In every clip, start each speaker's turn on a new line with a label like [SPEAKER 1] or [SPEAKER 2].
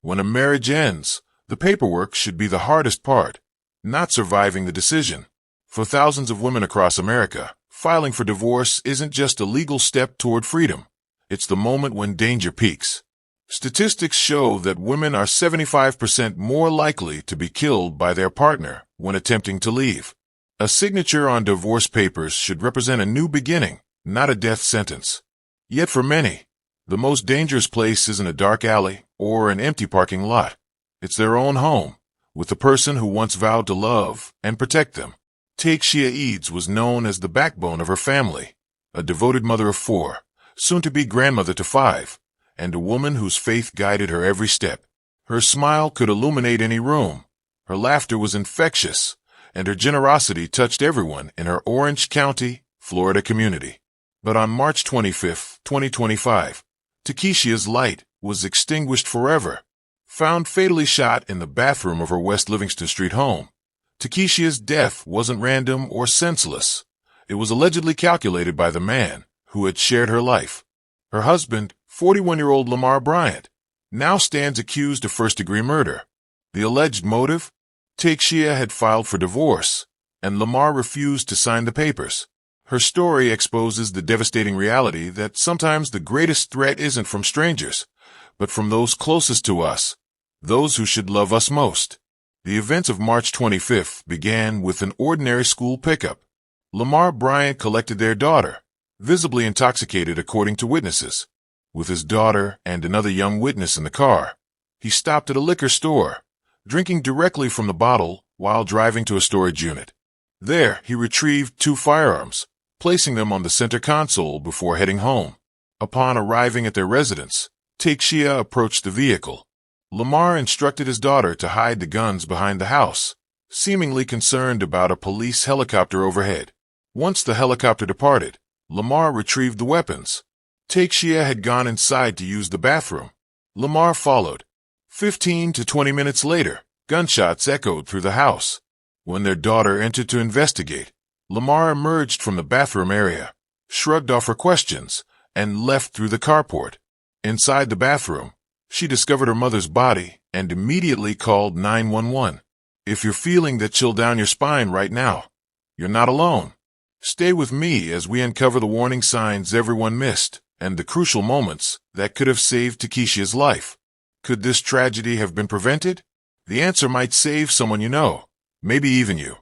[SPEAKER 1] When a marriage ends, the paperwork should be the hardest part, not surviving the decision. For thousands of women across America, filing for divorce isn't just a legal step toward freedom. It's the moment when danger peaks. Statistics show that women are 75% more likely to be killed by their partner when attempting to leave. A signature on divorce papers should represent a new beginning, not a death sentence. Yet for many, the most dangerous place isn't a dark alley or an empty parking lot. It's their own home, with the person who once vowed to love and protect them. Takeshia Eids was known as the backbone of her family, a devoted mother of 4, soon-to-be grandmother to 5, and a woman whose faith guided her every step. Her smile could illuminate any room, her laughter was infectious, and her generosity touched everyone in her Orange County, Florida community. But on March 25, 2025, Takeshia's light was extinguished forever. Found fatally shot in the bathroom of her West Livingston Street home, Takeshia's death wasn't random or senseless. It was allegedly calculated by the man who had shared her life. Her husband, 41-year-old Lamar Bryant, now stands accused of first-degree murder. The alleged motive? Takeshia had filed for divorce, and Lamar refused to sign the papers. Her story exposes the devastating reality that sometimes the greatest threat isn't from strangers, but from those closest to us, those who should love us most. The events of March 25th began with an ordinary school pickup. Lamar Bryant collected their daughter, visibly intoxicated according to witnesses. With his daughter and another young witness in the car, he stopped at a liquor store, drinking directly from the bottle while driving to a storage unit. There, he retrieved 2 firearms, placing them on the center console before heading home. Upon arriving at their residence, Takeshia approached the vehicle. Lamar instructed his daughter to hide the guns behind the house, seemingly concerned about a police helicopter overhead. Once the helicopter departed, Lamar retrieved the weapons. Takeshia had gone inside to use the bathroom. Lamar followed. 15 to 20 minutes later, gunshots echoed through the house. When their daughter entered to investigate, Lamar emerged from the bathroom area, shrugged off her questions, and left through the carport. Inside the bathroom, she discovered her mother's body and immediately called 911. If you're feeling that chill down your spine right now, you're not alone. Stay with me as we uncover the warning signs everyone missed and the crucial moments that could have saved Takeshia's life. Could this tragedy have been prevented? The answer might save someone you know, maybe even you.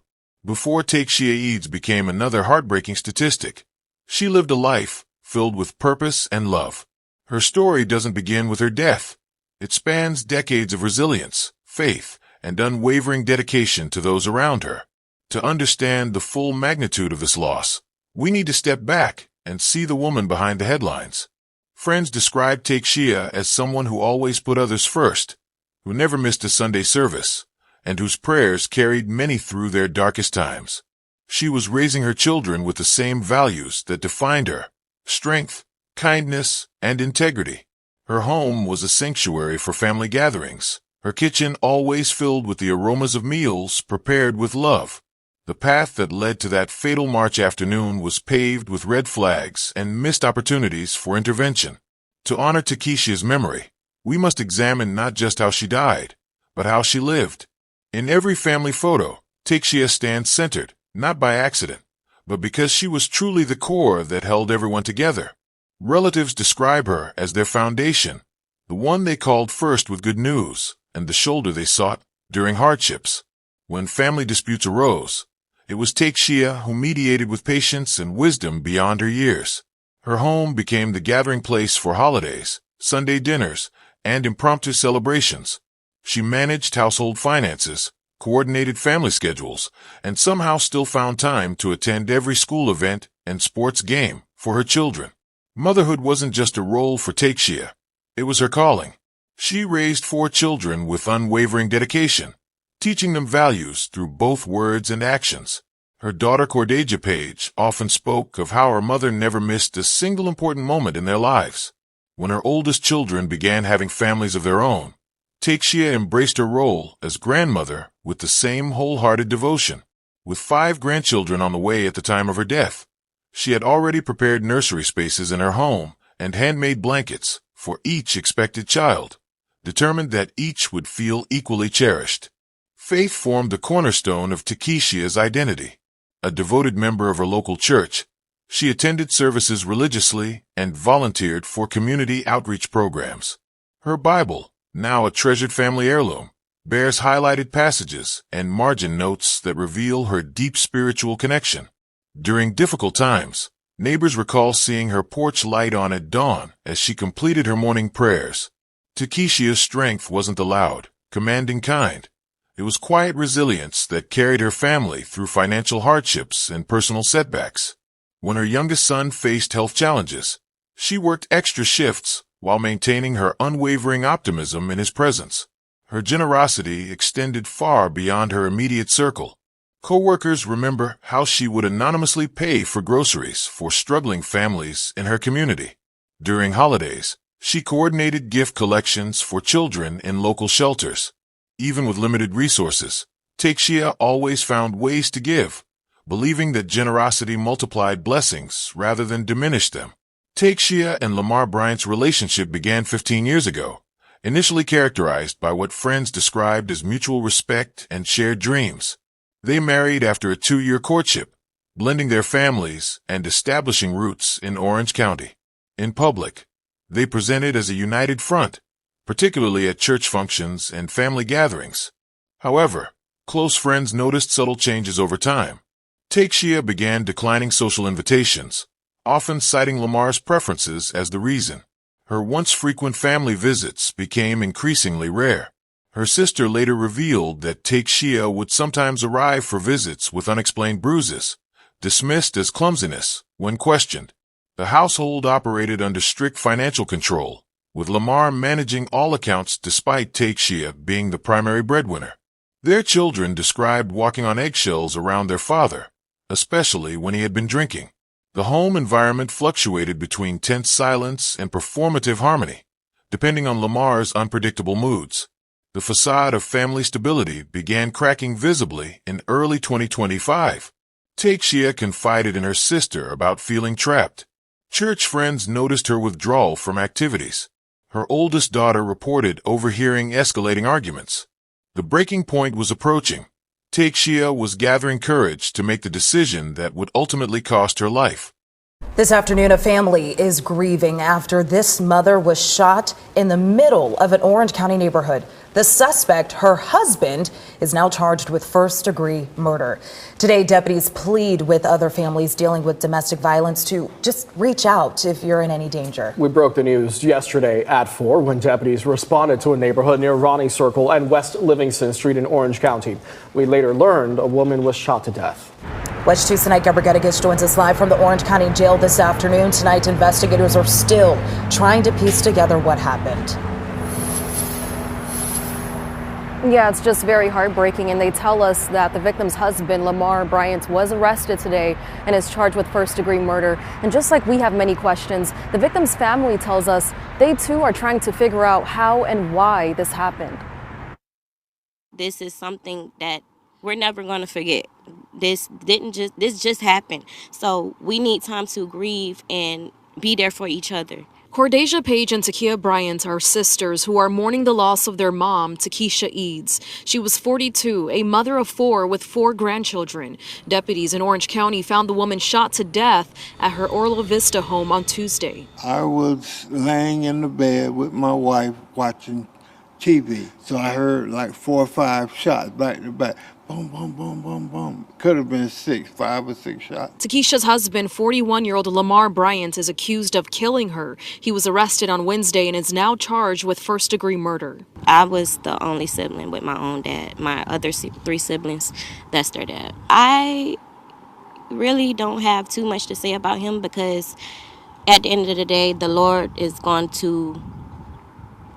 [SPEAKER 1] Before Takeshia Eids became another heartbreaking statistic, she lived a life filled with purpose and love. Her story doesn't begin with her death. It spans decades of resilience, faith, and unwavering dedication to those around her. To understand the full magnitude of this loss, we need to step back and see the woman behind the headlines. Friends describe Takeshia as someone who always put others first, who never missed a Sunday service, and whose prayers carried many through their darkest times. She was raising her children with the same values that defined her: strength, kindness, and integrity. Her home was a sanctuary for family gatherings, her kitchen always filled with the aromas of meals prepared with love. The path that led to that fatal March afternoon was paved with red flags and missed opportunities for intervention. To honor Takeshia's memory, we must examine not just how she died, but how she lived. In every family photo, Takeshia stands centered, not by accident, but because she was truly the core that held everyone together. Relatives describe her as their foundation, the one they called first with good news, and the shoulder they sought during hardships. When family disputes arose, it was Takeshia who mediated with patience and wisdom beyond her years. Her home became the gathering place for holidays, Sunday dinners, and impromptu celebrations. She managed household finances, coordinated family schedules, and somehow still found time to attend every school event and sports game for her children. Motherhood wasn't just a role for Takeshia. It was her calling. She raised 4 children with unwavering dedication, teaching them values through both words and actions. Her daughter Cordeja Page often spoke of how her mother never missed a single important moment in their lives. When her oldest children began having families of their own, Takeshia embraced her role as grandmother with the same wholehearted devotion. With 5 grandchildren on the way at the time of her death, she had already prepared nursery spaces in her home and handmade blankets for each expected child. determined that each would feel equally cherished. Faith formed the cornerstone of Takeshia's identity. A devoted member of her local church, she attended services religiously and volunteered for community outreach programs. Her Bible, now a treasured family heirloom, bears highlighted passages and margin notes that reveal her deep spiritual connection. During difficult times, neighbors recall seeing her porch light on at dawn as she completed her morning prayers. Takeshia's strength wasn't the loud, commanding kind. It was quiet resilience that carried her family through financial hardships and personal setbacks. When her youngest son faced health challenges, she worked extra shifts while maintaining her unwavering optimism in his presence. Her generosity extended far beyond her immediate circle. Co-workers remember how she would anonymously pay for groceries for struggling families in her community. During holidays, she coordinated gift collections for children in local shelters. Even with limited resources, Takeshia always found ways to give, believing that generosity multiplied blessings rather than diminished them. Takeshia and Lamar Bryant's relationship began 15 years ago, initially characterized by what friends described as mutual respect and shared dreams. They married after a 2-year courtship, blending their families and establishing roots in Orange County. In public, they presented as a united front, particularly at church functions and family gatherings. However, close friends noticed subtle changes over time. Takeshia began declining social invitations, often citing Lamar's preferences as the reason. Her once frequent family visits became increasingly rare. Her sister later revealed that Takeshia would sometimes arrive for visits with unexplained bruises, dismissed as clumsiness when questioned. The household operated under strict financial control, with Lamar managing all accounts despite Takeshia being the primary breadwinner. Their children described walking on eggshells around their father, especially when he had been drinking. The home environment fluctuated between tense silence and performative harmony, depending on Lamar's unpredictable moods. The facade of family stability began cracking visibly in early 2025. Takeshia confided in her sister about feeling trapped. Church friends noticed her withdrawal from activities. Her oldest daughter reported overhearing escalating arguments. The breaking point was approaching. Takeshia was gathering courage to make the decision that would ultimately cost her life.
[SPEAKER 2] This afternoon, a family is grieving after this mother was shot in the middle of an Orange County neighborhood. The suspect, her husband, is now charged with first-degree murder. Today, deputies plead with other families dealing with domestic violence to just reach out if you're in any danger.
[SPEAKER 3] We broke the news yesterday at 4 when deputies responded to a neighborhood near Ronnie Circle and West Livingston Street in Orange County. We later learned a woman was shot to death.
[SPEAKER 2] Watch 2 tonight. Gabrielle joins us live from the Orange County Jail this afternoon. Tonight, investigators are still trying to piece together what happened.
[SPEAKER 4] Yeah, it's just very heartbreaking, and they tell us that the victim's husband, Lamar Bryant, was arrested today and is charged with first-degree murder. And just like we have many questions, the victim's family tells us they too are trying to figure out how and why this happened.
[SPEAKER 5] This is something that we're never going to forget. This just happened. So we need time to grieve and be there for each other.
[SPEAKER 6] Cordasia Page and Takeshia Bryant are sisters who are mourning the loss of their mom, Takeshia Eads. She was 42, a mother of 4 with 4 grandchildren. Deputies in Orange County found the woman shot to death at her Orla Vista home on Tuesday.
[SPEAKER 7] I was laying in the bed with my wife watching TV. So I heard like 4 or 5 shots back to back. Boom, boom, boom, boom, boom. Could have been 5 or 6 shots.
[SPEAKER 6] Takeshia's husband, 41-year-old Lamar Bryant, is accused of killing her. He was arrested on Wednesday and is now charged with first-degree murder.
[SPEAKER 5] I was the only sibling with my own dad. My other 3 siblings, that's their dad. I really don't have too much to say about him because at the end of the day, the Lord is going to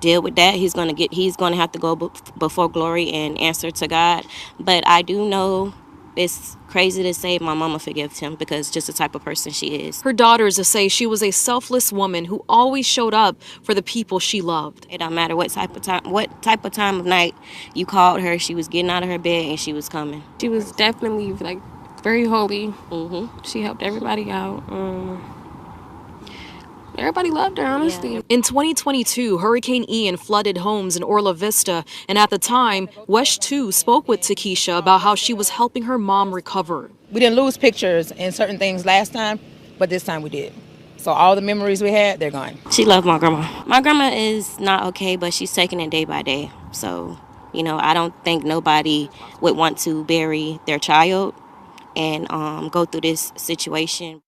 [SPEAKER 5] deal with that. He's going to have to go before glory and answer to God. But I do know it's crazy to say my mama forgives him because just the type of person she is.
[SPEAKER 6] Her daughters say she was a selfless woman who always showed up for the people she loved.
[SPEAKER 5] It don't matter what type of time of night you called her, she was getting out of her bed and she was coming.
[SPEAKER 8] She was definitely very holy.
[SPEAKER 5] Mm-hmm.
[SPEAKER 8] She helped everybody out.
[SPEAKER 5] Everybody loved her, honestly.
[SPEAKER 6] Yeah. In 2022, Hurricane Ian flooded homes in Orla Vista, and at the time, Wesh too spoke with Takeshia about how she was helping her mom recover.
[SPEAKER 8] We didn't lose pictures and certain things last time, but this time we did. So all the memories we had, they're gone.
[SPEAKER 5] She loved my grandma. My grandma is not okay, but she's taking it day by day. So, I don't think nobody would want to bury their child and go through this situation.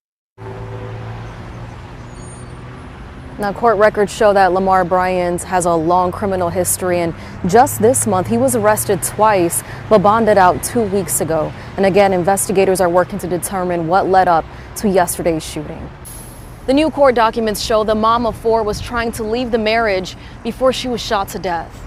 [SPEAKER 4] Now, court records show that Lamar Bryant has a long criminal history, and just this month he was arrested twice but bonded out 2 weeks ago. And again, investigators are working to determine what led up to yesterday's shooting. The new court documents show the mom of 4 was trying to leave the marriage before she was shot to death.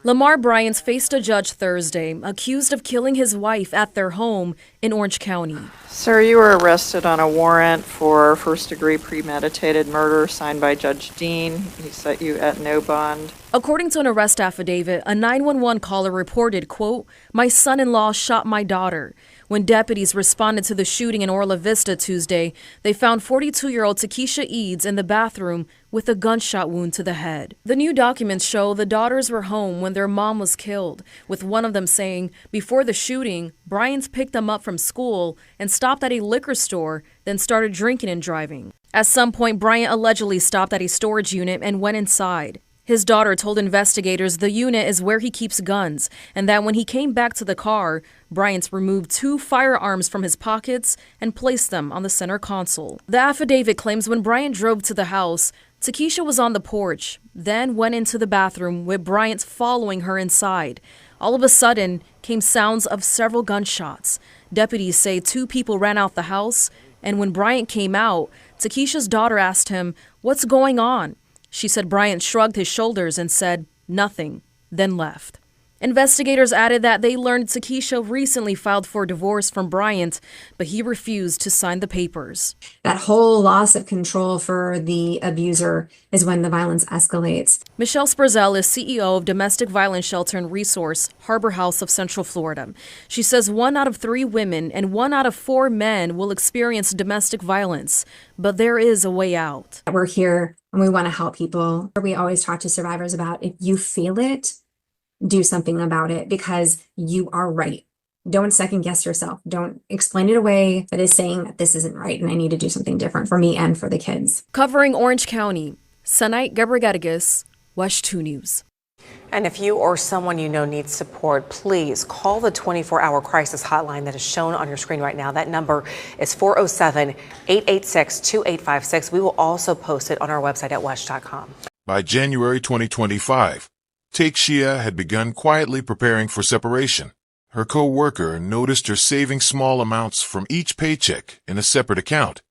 [SPEAKER 4] Lamar Bryant faced a judge Thursday, accused of killing his wife at their home in Orange County.
[SPEAKER 9] Sir, you were arrested on a warrant for first-degree premeditated murder signed by Judge Dean. He set you at no bond.
[SPEAKER 4] According to an arrest affidavit, a 911 caller reported, quote, "My son-in-law shot my daughter." When deputies responded to the shooting in Orla Vista Tuesday, they found 42-year-old Takeshia Eads in the bathroom with a gunshot wound to the head. The new documents show the daughters were home when their mom was killed, with one of them saying, before the shooting, Bryant picked them up from school and stopped at a liquor store, then started drinking and driving. At some point, Bryant allegedly stopped at a storage unit and went inside. His daughter told investigators the unit is where he keeps guns, and that when he came back to the car, Bryant removed 2 firearms from his pockets and placed them on the center console. The affidavit claims when Bryant drove to the house, Takeshia was on the porch, then went into the bathroom with Bryant following her inside. All of a sudden came sounds of several gunshots. Deputies say 2 people ran out the house, and when Bryant came out, Takeshia's daughter asked him, "What's going on?" She said Bryant shrugged his shoulders and said, "Nothing," then left. Investigators added that they learned Takeshia recently filed for divorce from Bryant, but he refused to sign the papers.
[SPEAKER 10] That whole loss of control for the abuser is when the violence escalates.
[SPEAKER 4] Michelle Spurzel is CEO of Domestic Violence Shelter and Resource, Harbor House of Central Florida. She says 1 out of 3 women and 1 out of 4 men will experience domestic violence, but there is a way out.
[SPEAKER 10] We're here and we want to help people. We always talk to survivors about if you feel it, do something about it because you are right. Don't second guess yourself. Don't explain it away that is saying that this isn't right and I need to do something different for me and for the kids.
[SPEAKER 4] Covering Orange County, Sanait Gabrigadagis, WESH 2 News.
[SPEAKER 11] And if you or someone you know needs support, please call the 24-hour crisis hotline that is shown on your screen right now. That number is 407-886-2856. We will also post it on our website at wesh.com.
[SPEAKER 1] By January 2025, Takeshia had begun quietly preparing for separation. Her co-worker noticed her saving small amounts from each paycheck in a separate account,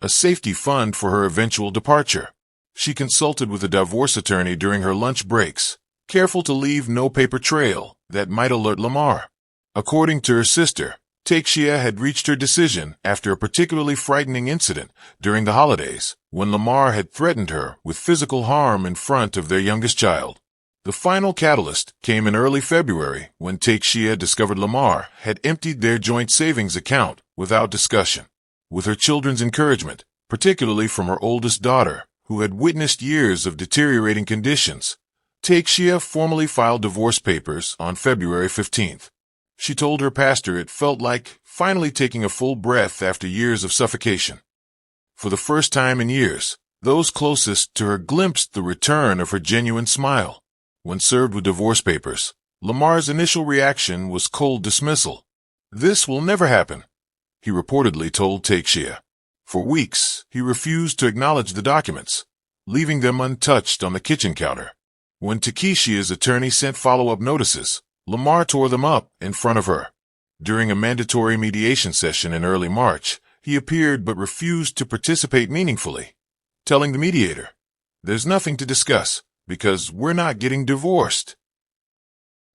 [SPEAKER 1] a safety fund for her eventual departure. She consulted with a divorce attorney during her lunch breaks, careful to leave no paper trail that might alert Lamar. According to her sister, Takeshia had reached her decision after a particularly frightening incident during the holidays, when Lamar had threatened her with physical harm in front of their youngest child. The final catalyst came in early February when Takeshia discovered Lamar had emptied their joint savings account without discussion. With her children's encouragement, particularly from her oldest daughter, who had witnessed years of deteriorating conditions, Takeshia formally filed divorce papers on February 15th. She told her pastor it felt like finally taking a full breath after years of suffocation. For the first time in years, those closest to her glimpsed the return of her genuine smile. When served with divorce papers, Lamar's initial reaction was cold dismissal. "This will never happen," he reportedly told Takeshia. For weeks, he refused to acknowledge the documents, leaving them untouched on the kitchen counter. When Takeshia's attorney sent follow-up notices, Lamar tore them up in front of her. During a mandatory mediation session in early March, he appeared but refused to participate meaningfully, telling the mediator, "There's nothing to discuss, because we're not getting divorced."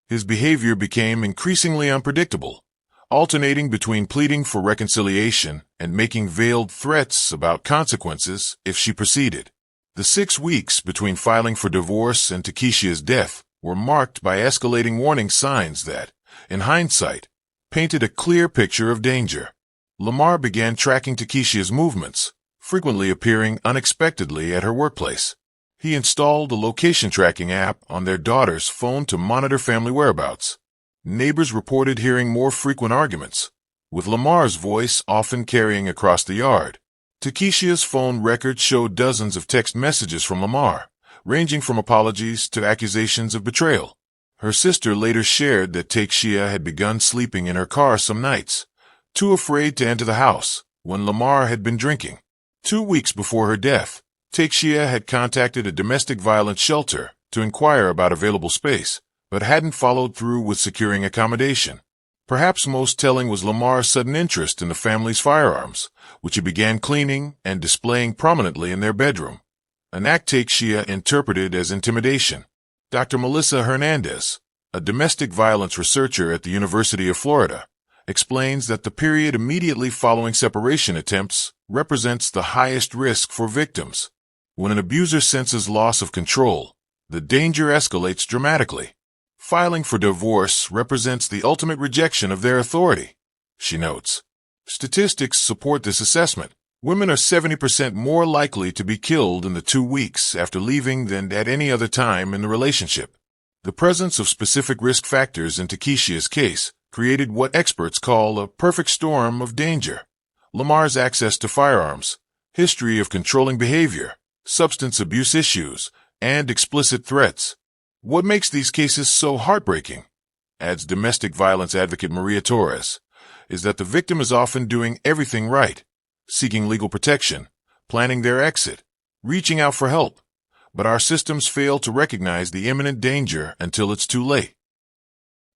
[SPEAKER 1] His behavior became increasingly unpredictable, alternating between pleading for reconciliation and making veiled threats about consequences if she proceeded. The 6 weeks between filing for divorce and Takeshia's death were marked by escalating warning signs that, in hindsight, painted a clear picture of danger. Lamar began tracking Takeshia's movements, frequently appearing unexpectedly at her workplace. He installed a location tracking app on their daughter's phone to monitor family whereabouts. Neighbors reported hearing more frequent arguments, with Lamar's voice often carrying across the yard. Takeshia's phone records showed dozens of text messages from Lamar, ranging from apologies to accusations of betrayal. Her sister later shared that Takeshia had begun sleeping in her car some nights, too afraid to enter the house, when Lamar had been drinking. 2 weeks before her death, Takeshia had contacted a domestic violence shelter to inquire about available space, but hadn't followed through with securing accommodation. Perhaps most telling was Lamar's sudden interest in the family's firearms, which he began cleaning and displaying prominently in their bedroom, an act Takeshia interpreted as intimidation. Dr. Melissa Hernandez, a domestic violence researcher at the University of Florida, explains that the period immediately following separation attempts represents the highest risk for victims. When an abuser senses loss of control, the danger escalates dramatically. Filing for divorce represents the ultimate rejection of their authority, she notes. Statistics support this assessment. Women are 70% more likely to be killed in the 2 weeks after leaving than at any other time in the relationship. The presence of specific risk factors in Takeshia's case created what experts call a perfect storm of danger. Lamar's access to firearms, history of controlling behavior, substance abuse issues, and explicit threats. What makes these cases so heartbreaking, adds domestic violence advocate Maria Torres, is that the victim is often doing everything right, seeking legal protection, planning their exit, reaching out for help, but our systems fail to recognize the imminent danger until it's too late.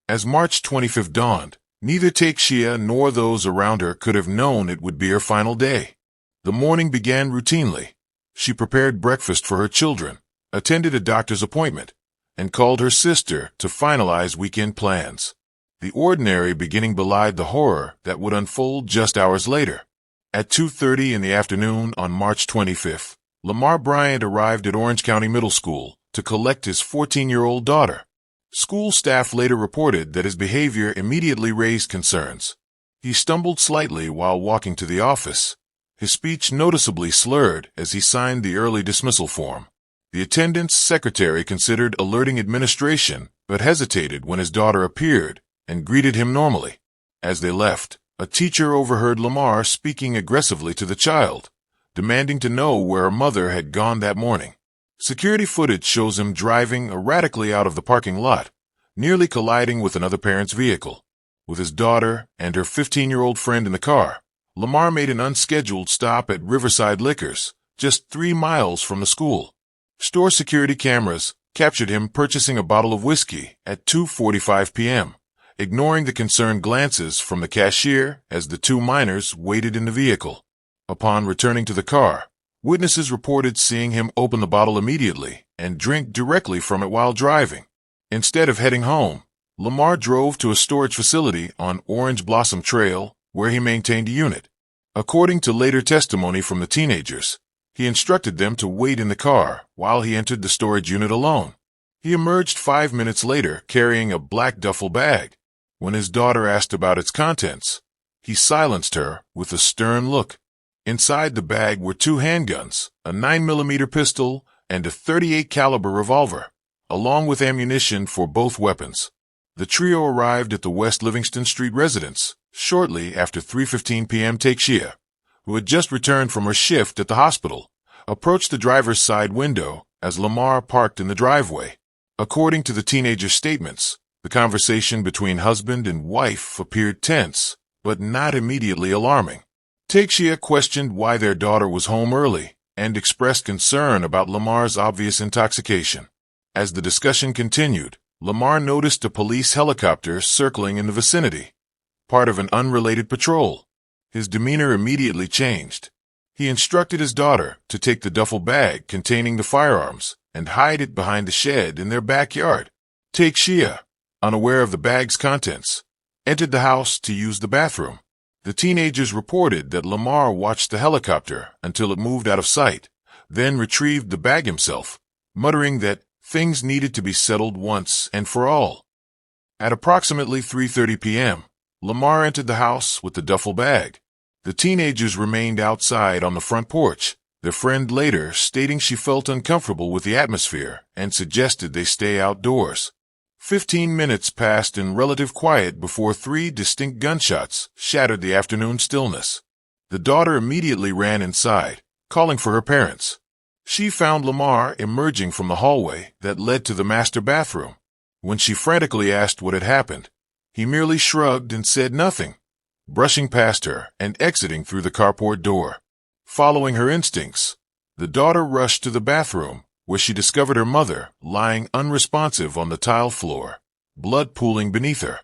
[SPEAKER 1] As March 25th dawned, neither Takeshia nor those around her could have known it would be her final day. The morning began routinely. She prepared breakfast for her children, attended a doctor's appointment, and called her sister to finalize weekend plans. The ordinary beginning belied the horror that would unfold just hours later. At 2:30 in the afternoon on March 25th, Lamar Bryant arrived at Orange County Middle School to collect his 14-year-old daughter. School staff later reported that his behavior immediately raised concerns. He stumbled slightly while walking to the office, his speech noticeably slurred as he signed the early dismissal form. The attendance secretary considered alerting administration, but hesitated when his daughter appeared and greeted him normally. As they left, a teacher overheard Lamar speaking aggressively to the child, demanding to know where her mother had gone that morning. Security footage shows him driving erratically out of the parking lot, nearly colliding with another parent's vehicle. With his daughter and her 15-year-old friend in the car, Lamar made an unscheduled stop at Riverside Liquors, just 3 miles from the school. Store security cameras captured him purchasing a bottle of whiskey at 2:45 p.m., ignoring the concerned glances from the cashier as the 2 minors waited in the vehicle. Upon returning to the car, witnesses reported seeing him open the bottle immediately and drink directly from it while driving. Instead of heading home, Lamar drove to a storage facility on Orange Blossom Trail where he maintained a unit. According to later testimony from the teenagers, he instructed them to wait in the car while he entered the storage unit alone. He emerged 5 minutes later carrying a black duffel bag. When his daughter asked about its contents, he silenced her with a stern look. Inside the bag were 2 handguns, a 9mm pistol, and a .38 caliber revolver, along with ammunition for both weapons. The trio arrived at the West Livingston Street residence shortly after 3:15 p.m. Takeshia, who had just returned from her shift at the hospital, approached the driver's side window as Lamar parked in the driveway. According to the teenager's statements, the conversation between husband and wife appeared tense, but not immediately alarming. Takeshia questioned why their daughter was home early and expressed concern about Lamar's obvious intoxication. As the discussion continued, Lamar noticed a police helicopter circling in the vicinity, part of an unrelated patrol. His demeanor immediately changed. He instructed his daughter to take the duffel bag containing the firearms and hide it behind the shed in their backyard. Takeshia, unaware of the bag's contents, entered the house to use the bathroom. The teenagers reported that Lamar watched the helicopter until it moved out of sight, then retrieved the bag himself, muttering that things needed to be settled once and for all. At approximately 3:30 p.m., Lamar entered the house with the duffel bag. The teenagers remained outside on the front porch, their friend later stating she felt uncomfortable with the atmosphere and suggested they stay outdoors. 15 minutes passed in relative quiet before 3 distinct gunshots shattered the afternoon stillness. The daughter immediately ran inside, calling for her parents. She found Lamar emerging from the hallway that led to the master bathroom. When she frantically asked what had happened, he merely shrugged and said nothing, brushing past her and exiting through the carport door. Following her instincts, the daughter rushed to the bathroom, where she discovered her mother lying unresponsive on the tile floor, blood pooling beneath her.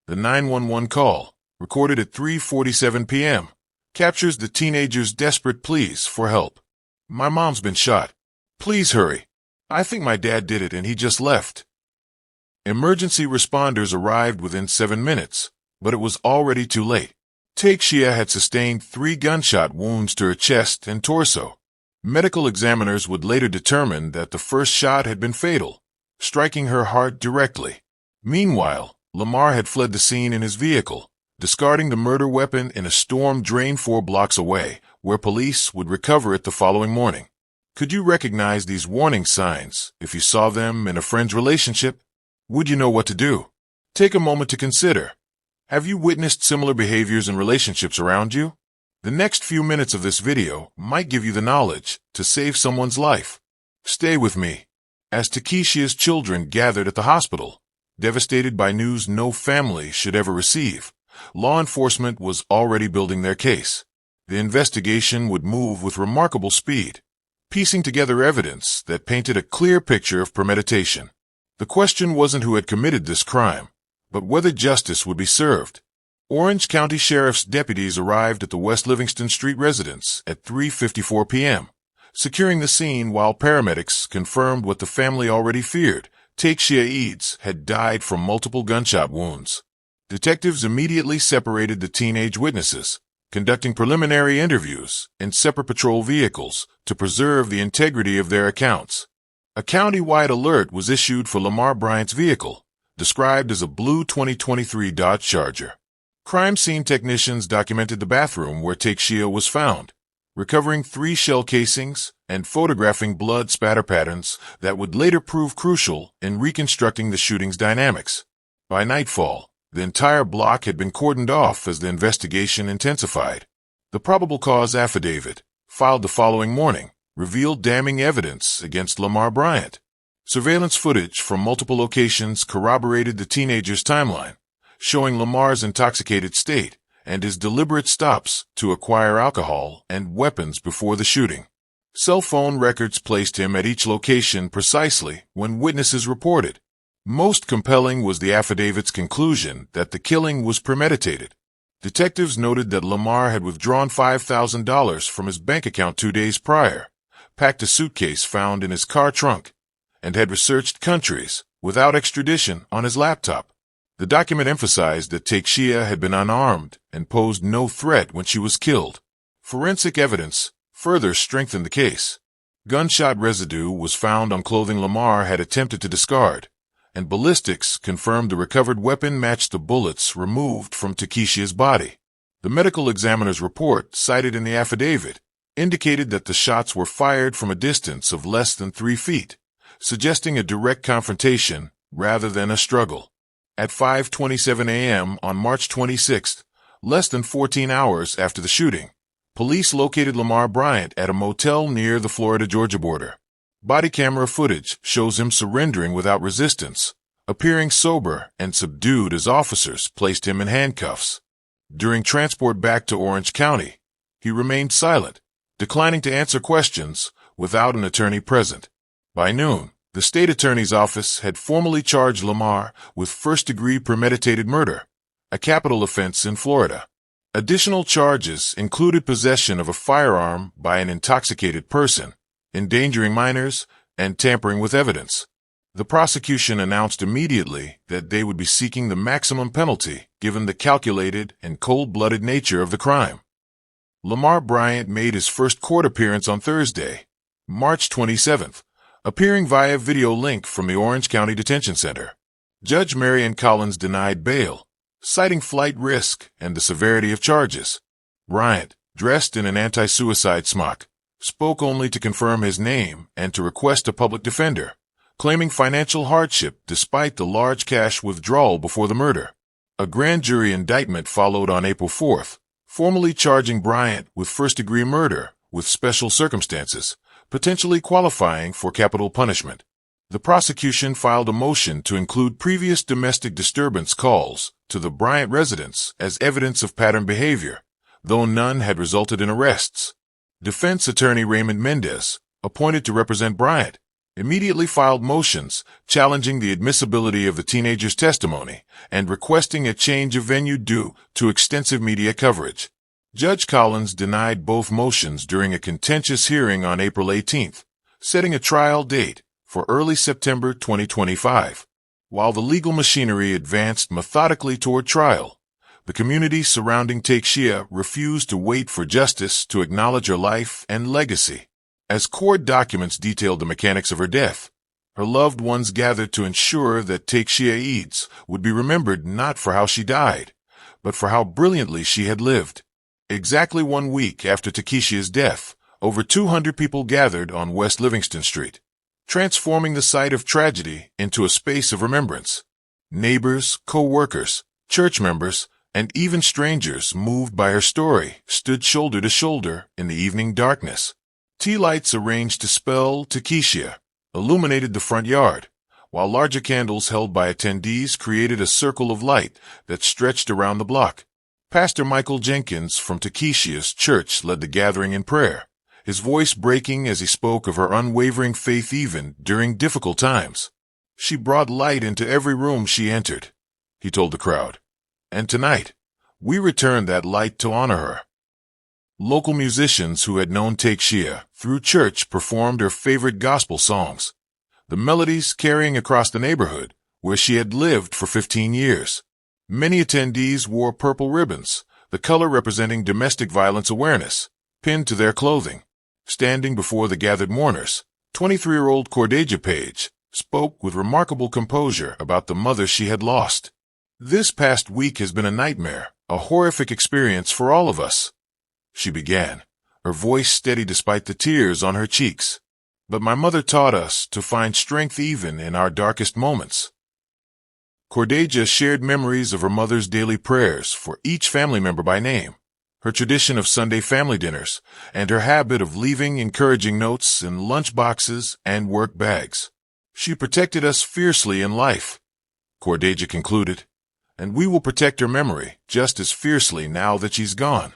[SPEAKER 1] The 911 call, recorded at 3:47 p.m., captures the teenager's desperate pleas for help. "My mom's been shot. Please hurry. I think my dad did it and he just left." Emergency responders arrived within 7 minutes, but it was already too late. Takeshia had sustained 3 gunshot wounds to her chest and torso. Medical examiners would later determine that the first shot had been fatal, striking her heart directly. Meanwhile, Lamar had fled the scene in his vehicle, discarding the murder weapon in a storm drain 4 blocks away, where police would recover it the following morning. Could you recognize these warning signs if you saw them in a friend's relationship? Would you know what to do? Take a moment to consider. Have you witnessed similar behaviors in relationships around you? The next few minutes of this video might give you the knowledge to save someone's life. Stay with me. As Takeshia's children gathered at the hospital, devastated by news no family should ever receive, law enforcement was already building their case. The investigation would move with remarkable speed, piecing together evidence that painted a clear picture of premeditation. The question wasn't who had committed this crime, but whether justice would be served. Orange County Sheriff's deputies arrived at the West Livingston Street residence at 3:54 p.m., securing the scene while paramedics confirmed what the family already feared. Takeshia Eads had died from multiple gunshot wounds. Detectives immediately separated the teenage witnesses, conducting preliminary interviews in separate patrol vehicles to preserve the integrity of their accounts. A county-wide alert was issued for Lamar Bryant's vehicle, described as a blue 2023 Dodge Charger. Crime scene technicians documented the bathroom where Takeshia was found, recovering 3 shell casings and photographing blood spatter patterns that would later prove crucial in reconstructing the shooting's dynamics. By nightfall, the entire block had been cordoned off as the investigation intensified. The probable cause affidavit, filed the following morning, revealed damning evidence against Lamar Bryant. Surveillance footage from multiple locations corroborated the teenager's timeline, showing Lamar's intoxicated state and his deliberate stops to acquire alcohol and weapons before the shooting. Cell phone records placed him at each location precisely when witnesses reported. Most compelling was the affidavit's conclusion that the killing was premeditated. Detectives noted that Lamar had withdrawn $5,000 from his bank account 2 days prior, packed a suitcase found in his car trunk, and had researched countries without extradition on his laptop. The document emphasized that Takeshia had been unarmed and posed no threat when she was killed. Forensic evidence further strengthened the case. Gunshot residue was found on clothing Lamar had attempted to discard, and ballistics confirmed the recovered weapon matched the bullets removed from Takeshia's body. The medical examiner's report, cited in the affidavit, indicated that the shots were fired from a distance of less than 3 feet, suggesting a direct confrontation rather than a struggle. At 5:27 a.m. on March 26th, less than 14 hours after the shooting, police located Lamar Bryant at a motel near the Florida-Georgia border. Body camera footage shows him surrendering without resistance, appearing sober and subdued as officers placed him in handcuffs. During transport back to Orange County, he remained silent, declining to answer questions without an attorney present. By noon, the state attorney's office had formally charged Lamar with first-degree premeditated murder, a capital offense in Florida. Additional charges included possession of a firearm by an intoxicated person, endangering minors, and tampering with evidence. The prosecution announced immediately that they would be seeking the maximum penalty given the calculated and cold-blooded nature of the crime. Lamar Bryant made his first court appearance on Thursday, March 27th, appearing via video link from the Orange County Detention Center. Judge Marion Collins denied bail, citing flight risk and the severity of charges. Bryant, dressed in an anti-suicide smock, spoke only to confirm his name and to request a public defender, claiming financial hardship despite the large cash withdrawal before the murder. A grand jury indictment followed on April 4th, formally charging Bryant with first-degree murder with special circumstances, potentially qualifying for capital punishment. The prosecution filed a motion to include previous domestic disturbance calls to the Bryant residence as evidence of pattern behavior, though none had resulted in arrests. Defense attorney Raymond Mendez, appointed to represent Bryant, immediately filed motions challenging the admissibility of the teenager's testimony and requesting a change of venue due to extensive media coverage. Judge Collins denied both motions during a contentious hearing on April 18th, setting a trial date for early September 2025. While the legal machinery advanced methodically toward trial, the community surrounding Takeshia refused to wait for justice to acknowledge her life and legacy. As court documents detailed the mechanics of her death, her loved ones gathered to ensure that Takeshia Eads would be remembered not for how she died, but for how brilliantly she had lived. Exactly 1 week after Takeshia's death, over 200 people gathered on West Livingston Street, transforming the site of tragedy into a space of remembrance. Neighbors, co-workers, church members, and even strangers moved by her story stood shoulder to shoulder in the evening darkness. Tea lights arranged to spell Takeshia illuminated the front yard, while larger candles held by attendees created a circle of light that stretched around the block. Pastor Michael Jenkins from Takeshia's church led the gathering in prayer, his voice breaking as he spoke of her unwavering faith even during difficult times. She brought light into every room she entered, he told the crowd. And tonight, we return that light to honor her. Local musicians who had known Takeshia through church performed her favorite gospel songs, the melodies carrying across the neighborhood where she had lived for 15 years. Many attendees wore purple ribbons, the color representing domestic violence awareness, pinned to their clothing. Standing before the gathered mourners, 23-year-old Cordeja Page spoke with remarkable composure about the mother she had lost. This past week has been a nightmare, a horrific experience for all of us, she began, her voice steady despite the tears on her cheeks. But my mother taught us to find strength even in our darkest moments. Cordeja shared memories of her mother's daily prayers for each family member by name, her tradition of Sunday family dinners, and her habit of leaving encouraging notes in lunch boxes and work bags. She protected us fiercely in life, Cordeja concluded, and we will protect her memory just as fiercely now that she's gone.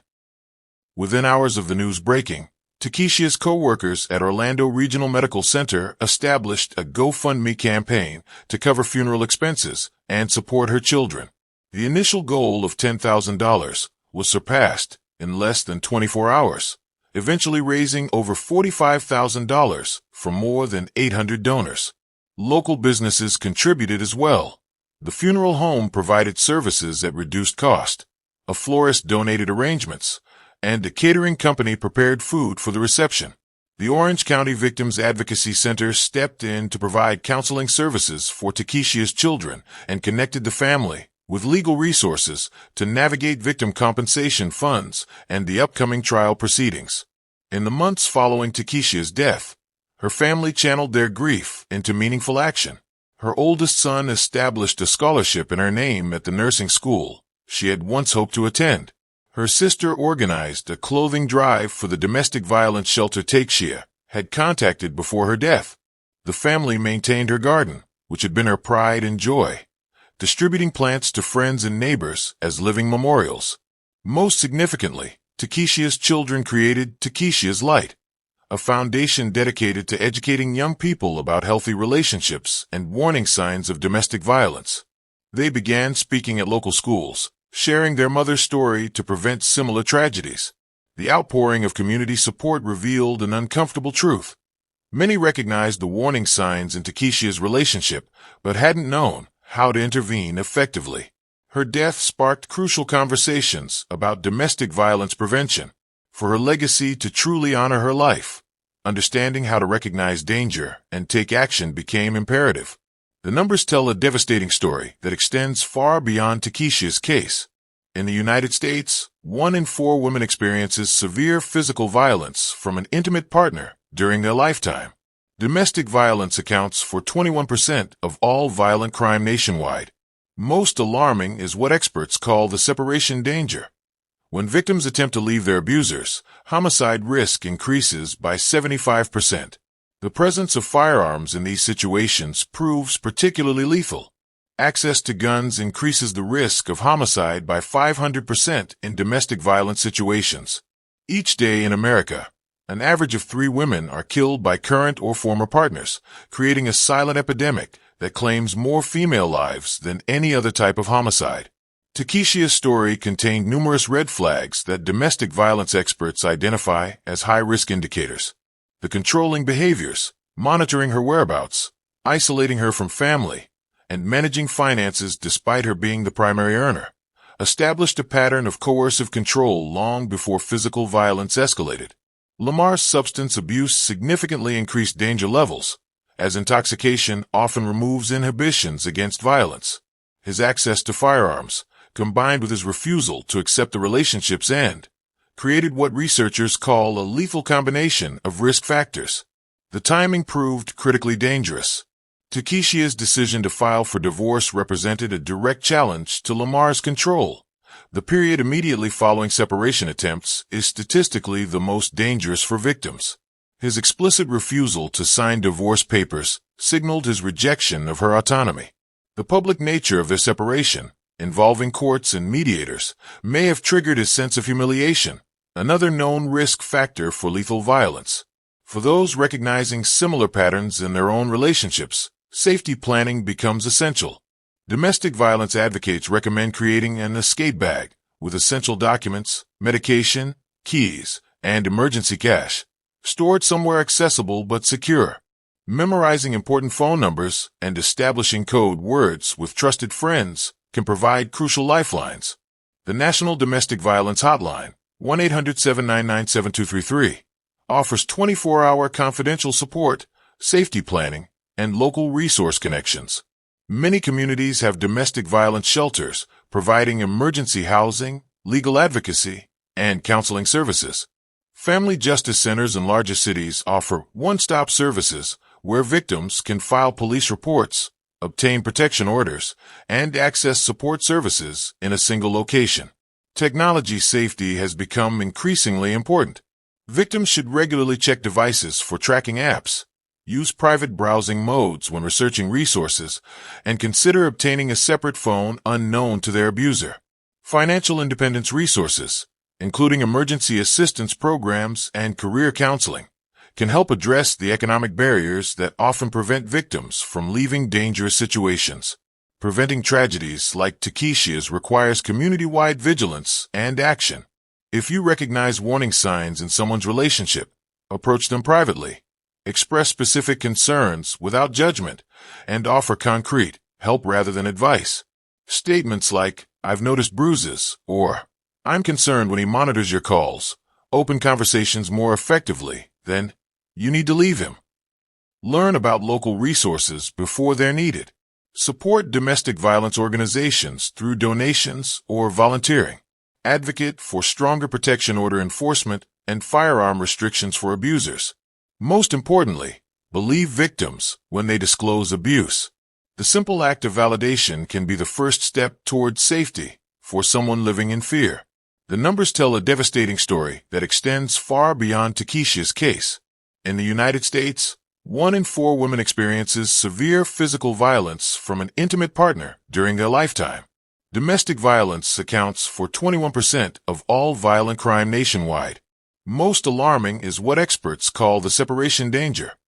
[SPEAKER 1] Within hours of the news breaking, Takeshia's co-workers at Orlando Regional Medical Center established a GoFundMe campaign to cover funeral expenses and support her children. The initial goal of $10,000 was surpassed in less than 24 hours, eventually raising over $45,000 from more than 800 donors. Local businesses contributed as well. The funeral home provided services at reduced cost. A florist donated arrangements, and a catering company prepared food for the reception. The Orange County Victims Advocacy Center stepped in to provide counseling services for Takeshia's children and connected the family with legal resources to navigate victim compensation funds and the upcoming trial proceedings. In the months following Takeshia's death, her family channeled their grief into meaningful action. Her oldest son established a scholarship in her name at the nursing school she had once hoped to attend. Her sister organized a clothing drive for the domestic violence shelter Takeshia had contacted before her death. The family maintained her garden, which had been her pride and joy, distributing plants to friends and neighbors as living memorials. Most significantly, Takeshia's children created Takeshia's Light, a foundation dedicated to educating young people about healthy relationships and warning signs of domestic violence. They began speaking at local schools, sharing their mother's story to prevent similar tragedies. The outpouring of community support revealed an uncomfortable truth. Many recognized the warning signs in Takeshia's relationship, but hadn't known how to intervene effectively. Her death sparked crucial conversations about domestic violence prevention. For her legacy to truly honor her life, understanding how to recognize danger and take action became imperative. The numbers tell a devastating story that extends far beyond Takeshia's case. In the United States, 1 in 4 women experiences severe physical violence from an intimate partner during their lifetime. Domestic violence accounts for 21% of all violent crime nationwide. Most alarming is what experts call the separation danger. When victims attempt to leave their abusers, homicide risk increases by 75%. The presence of firearms in these situations proves particularly lethal. Access to guns increases the risk of homicide by 500% in domestic violence situations. Each day in America, an average of 3 women are killed by current or former partners, creating a silent epidemic that claims more female lives than any other type of homicide. Takeshia's story contained numerous red flags that domestic violence experts identify as high-risk indicators. The controlling behaviors, monitoring her whereabouts, isolating her from family, and managing finances despite her being the primary earner, established a pattern of coercive control long before physical violence escalated. Lamar's substance abuse significantly increased danger levels, as intoxication often removes inhibitions against violence. His access to firearms, combined with his refusal to accept the relationship's end, created what researchers call a lethal combination of risk factors. The timing proved critically dangerous. Takeshia's decision to file for divorce represented a direct challenge to Lamar's control. The period immediately following separation attempts is statistically the most dangerous for victims. His explicit refusal to sign divorce papers signaled his rejection of her autonomy. The public nature of their separation, involving courts and mediators, may have triggered his sense of humiliation, another known risk factor for lethal violence. For those recognizing similar patterns in their own relationships, safety planning becomes essential. Domestic violence advocates recommend creating an escape bag with essential documents, medication, keys, and emergency cash, stored somewhere accessible but secure. Memorizing important phone numbers and establishing code words with trusted friends can provide crucial lifelines. The National Domestic Violence Hotline, 1-800-799-7233, offers 24-hour confidential support, safety planning, and local resource connections. Many communities have domestic violence shelters, providing emergency housing, legal advocacy, and counseling services. Family justice centers in larger cities offer one-stop services where victims can file police reports, obtain protection orders, and access support services in a single location. Technology safety has become increasingly important. Victims should regularly check devices for tracking apps, use private browsing modes when researching resources, and consider obtaining a separate phone unknown to their abuser. Financial independence resources, including emergency assistance programs and career counseling, can help address the economic barriers that often prevent victims from leaving dangerous situations. Preventing tragedies like Takeshia's requires community-wide vigilance and action. If you recognize warning signs in someone's relationship, approach them privately. Express specific concerns without judgment, and offer concrete help rather than advice. Statements like, "I've noticed bruises," or "I'm concerned when he monitors your calls," open conversations more effectively than, "You need to leave him." Learn about local resources before they're needed. Support domestic violence organizations through donations or volunteering. Advocate for stronger protection order enforcement and firearm restrictions for abusers. Most importantly, believe victims when they disclose abuse. The simple act of validation can be the first step toward safety for someone living in fear. The numbers tell a devastating story that extends far beyond Takeshia's case. In the United States, 1 in 4 women experiences severe physical violence from an intimate partner during their lifetime. Domestic violence accounts for 21% of all violent crime nationwide. Most alarming is what experts call the separation danger.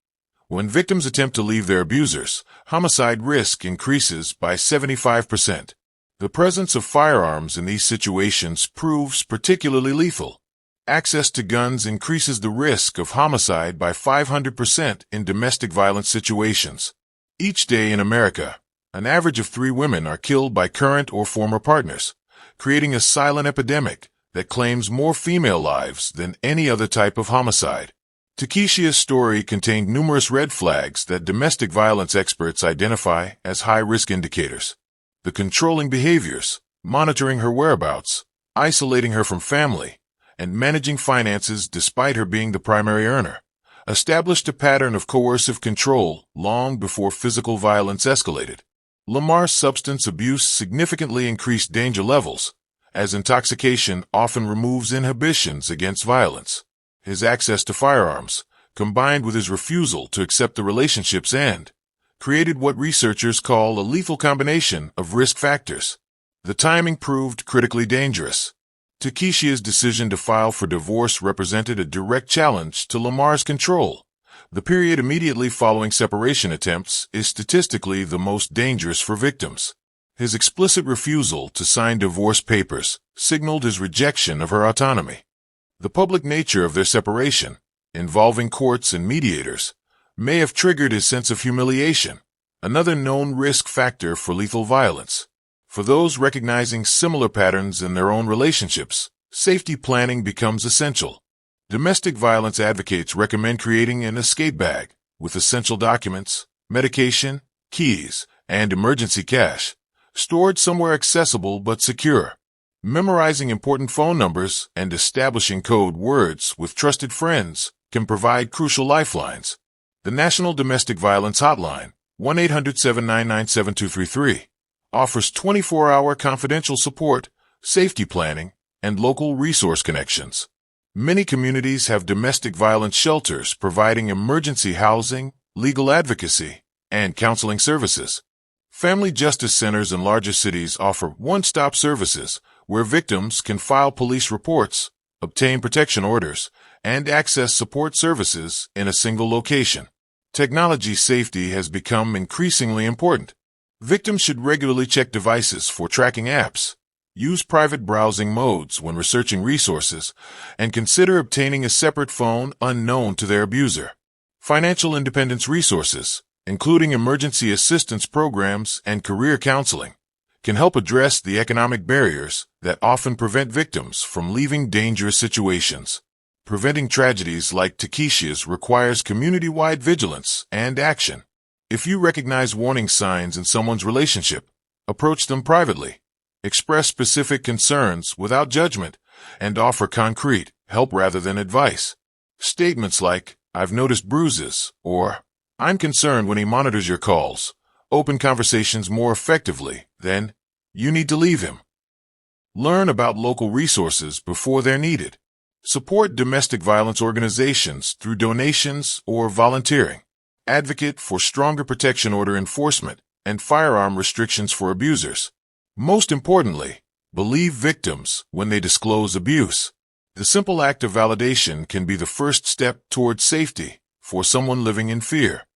[SPEAKER 1] When victims attempt to leave their abusers, homicide risk increases by 75%. The presence of firearms in these situations proves particularly lethal. Access to guns increases the risk of homicide by 500% in domestic violence situations. Each day in America, an average of 3 women are killed by current or former partners, creating a silent epidemic that claims more female lives than any other type of homicide. Takeshia's story contained numerous red flags that domestic violence experts identify as high-risk indicators. The controlling behaviors, monitoring her whereabouts, isolating her from family, and managing finances despite her being the primary earner, established a pattern of coercive control long before physical violence escalated. Lamar's substance abuse significantly increased danger levels, as intoxication often removes inhibitions against violence. His access to firearms, combined with his refusal to accept the relationship's end, created what researchers call a lethal combination of risk factors. The timing proved critically dangerous. Takeshia's decision to file for divorce represented a direct challenge to Lamar's control. The period immediately following separation attempts is statistically the most dangerous for victims. His explicit refusal to sign divorce papers signaled his rejection of her autonomy. The public nature of their separation, involving courts and mediators, may have triggered his sense of humiliation, another known risk factor for lethal violence. For those recognizing similar patterns in their own relationships, safety planning becomes essential. Domestic violence advocates recommend creating an escape bag with essential documents, medication, keys, and emergency cash, stored somewhere accessible but secure. Memorizing important phone numbers and establishing code words with trusted friends can provide crucial lifelines. The National Domestic Violence Hotline, 1-800-799-7233, offers 24-hour confidential support, safety planning, and local resource connections. Many communities have domestic violence shelters providing emergency housing, legal advocacy, and counseling services. Family justice centers in larger cities offer one-stop services where victims can file police reports, obtain protection orders, and access support services in a single location. Technology safety has become increasingly important. Victims should regularly check devices for tracking apps, use private browsing modes when researching resources, and consider obtaining a separate phone unknown to their abuser. Financial independence resources, including emergency assistance programs and career counseling, can help address the economic barriers that often prevent victims from leaving dangerous situations. Preventing tragedies like Takeshia's requires community-wide vigilance and action. If you recognize warning signs in someone's relationship, approach them privately. Express specific concerns without judgment, and offer concrete help rather than advice. Statements like, "I've noticed bruises," or "I'm concerned when he monitors your calls," open conversations more effectively than, "You need to leave him." Learn about local resources before they're needed. Support domestic violence organizations through donations or volunteering. Advocate for stronger protection order enforcement and firearm restrictions for abusers. Most importantly, believe victims when they disclose abuse. The simple act of validation can be the first step toward safety for someone living in fear.